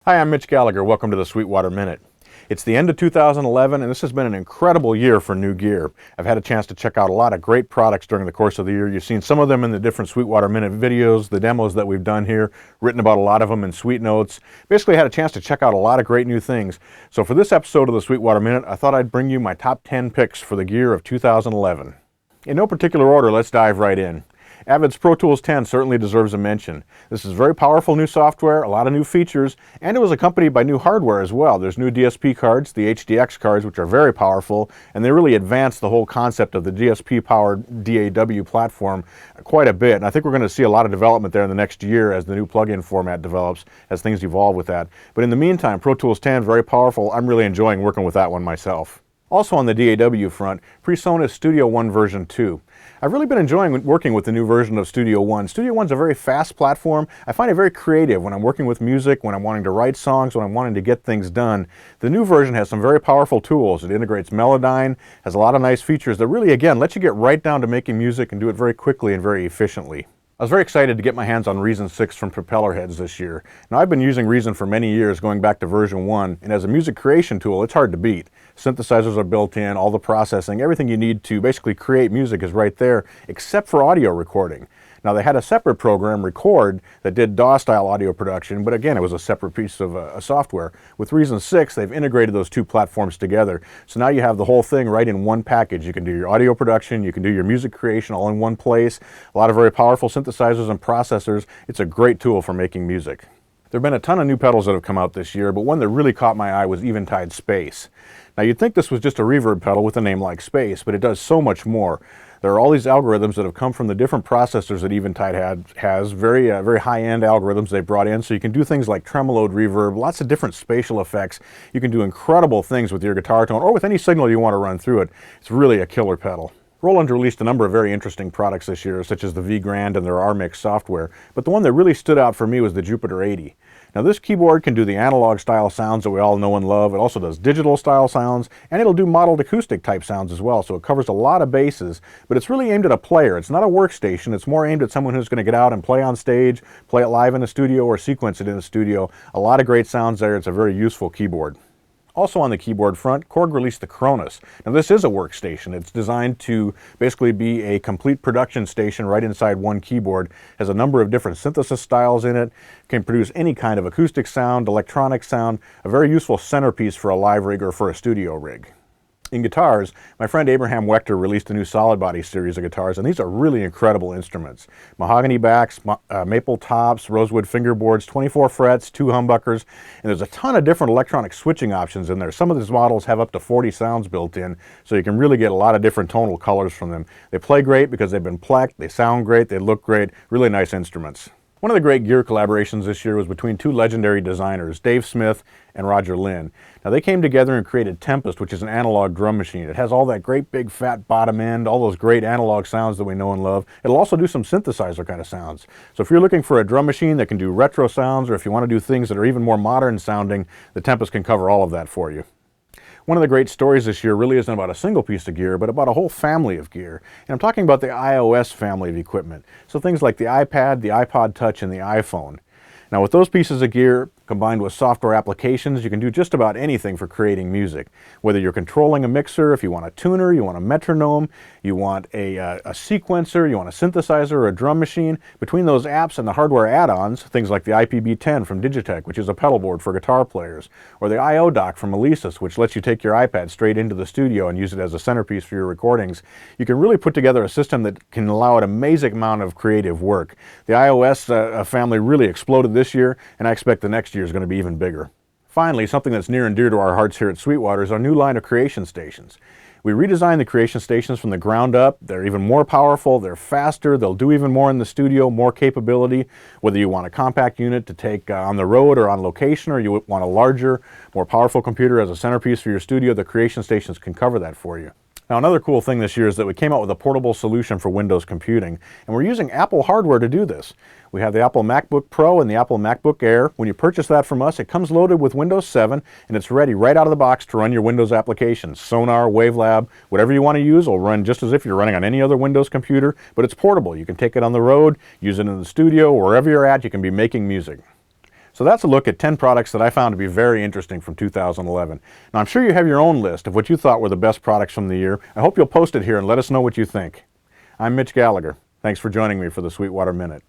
Hi, I'm Mitch Gallagher. Welcome to the Sweetwater Minute. It's the end of 2011, and this has been an incredible year for new gear. I've had a chance to check out a lot of great products during the course of the year. You've seen some of them in the different Sweetwater Minute videos, the demos that we've done here, written about a lot of them in Sweet Notes. Basically, I had a chance to check out a lot of great new things. So for this episode of the Sweetwater Minute, I thought I'd bring you my top 10 picks for the gear of 2011. In no particular order, let's dive right in. Avid's Pro Tools 10 certainly deserves a mention. This is very powerful new software, a lot of new features, and it was accompanied by new hardware as well. There's new DSP cards, the HDX cards, which are very powerful, and they really advanced the whole concept of the DSP-powered DAW platform quite a bit. And I think we're going to see a lot of development there in the next year as the new plug-in format develops, as things evolve with that. But in the meantime, Pro Tools 10, very powerful. I'm really enjoying working with that one myself. Also on the DAW front, PreSonus Studio One version 2. I've really been enjoying working with the new version of Studio One. Studio One's a very fast platform. I find it very creative when I'm working with music, when I'm wanting to write songs, when I'm wanting to get things done. The new version has some very powerful tools. It integrates Melodyne, has a lot of nice features that really, again, let you get right down to making music and do it very quickly and very efficiently. I was very excited to get my hands on Reason 6 from Propellerheads this year. Now, I've been using Reason for many years, going back to version 1, and as a music creation tool, it's hard to beat. Synthesizers are built in, all the processing, everything you need to basically create music is right there, except for audio recording. Now, they had a separate program, Record, that did DAW-style audio production, but again, it was a separate piece of software. With Reason 6, they've integrated those two platforms together. So now you have the whole thing right in one package. You can do your audio production, you can do your music creation all in one place. A lot of very powerful synthesizers and processors. It's a great tool for making music. There have been a ton of new pedals that have come out this year, but one that really caught my eye was Eventide Space. Now, you'd think this was just a reverb pedal with a name like Space, but it does so much more. There are all these algorithms that have come from the different processors that Eventide has, very high-end algorithms they brought in, so you can do things like tremoloed reverb, lots of different spatial effects. You can do incredible things with your guitar tone or with any signal you want to run through it. It's really a killer pedal. Roland released a number of very interesting products this year, such as the V Grand and their RMix software, but the one that really stood out for me was the Jupiter-80. Now, this keyboard can do the analog style sounds that we all know and love. It also does digital style sounds, and it'll do modeled acoustic type sounds as well, so it covers a lot of bases, but it's really aimed at a player. It's not a workstation. It's more aimed at someone who's going to get out and play on stage, play it live in a studio, or sequence it in a studio. A lot of great sounds there. It's a very useful keyboard. Also on the keyboard front, Korg released the Kronos. Now, this is a workstation. It's designed to basically be a complete production station right inside one keyboard. Has a number of different synthesis styles in it, can produce any kind of acoustic sound, electronic sound, a very useful centerpiece for a live rig or for a studio rig. In guitars, my friend Abraham Wector released a new solid body series of guitars, and these are really incredible instruments. Mahogany backs, maple tops, rosewood fingerboards, 24 frets, 2 humbuckers, and there's a ton of different electronic switching options in there. Some of these models have up to 40 sounds built in, so you can really get a lot of different tonal colors from them. They play great because they've been plecked, they sound great, they look great, really nice instruments. One of the great gear collaborations this year was between two legendary designers, Dave Smith and Roger Lynn. Now, they came together and created Tempest, which is an analog drum machine. It has all that great big fat bottom end, all those great analog sounds that we know and love. It'll also do some synthesizer kind of sounds. So if you're looking for a drum machine that can do retro sounds, or if you want to do things that are even more modern sounding, the Tempest can cover all of that for you. One of the great stories this year really isn't about a single piece of gear, but about a whole family of gear. And I'm talking about the iOS family of equipment. So things like the iPad, the iPod Touch, and the iPhone. Now, with those pieces of gear combined with software applications, you can do just about anything for creating music. Whether you're controlling a mixer, if you want a tuner, you want a metronome, you want a sequencer, you want a synthesizer or a drum machine, between those apps and the hardware add-ons, things like the IPB-10 from Digitech, which is a pedal board for guitar players, or the I/O dock from Alesis, which lets you take your iPad straight into the studio and use it as a centerpiece for your recordings, you can really put together a system that can allow an amazing amount of creative work. The iOS family really exploded this year, and I expect the next year is going to be even bigger. Finally, something that's near and dear to our hearts here at Sweetwater is our new line of creation stations. We redesigned the creation stations from the ground up. They're even more powerful, they're faster, they'll do even more in the studio, more capability. Whether you want a compact unit to take on the road or on location, or you want a larger, more powerful computer as a centerpiece for your studio, the creation stations can cover that for you. Now, another cool thing this year is that we came out with a portable solution for Windows computing, and we're using Apple hardware to do this. We have the Apple MacBook Pro and the Apple MacBook Air. When you purchase that from us, it comes loaded with Windows 7, and it's ready right out of the box to run your Windows applications. Sonar, Wavelab, whatever you want to use will run just as if you're running on any other Windows computer, but it's portable. You can take it on the road, use it in the studio, wherever you're at, you can be making music. So that's a look at 10 products that I found to be very interesting from 2011. Now I'm sure you have your own list of what you thought were the best products from the year. I hope you'll post it here and let us know what you think. I'm Mitch Gallagher. Thanks for joining me for the Sweetwater Minute.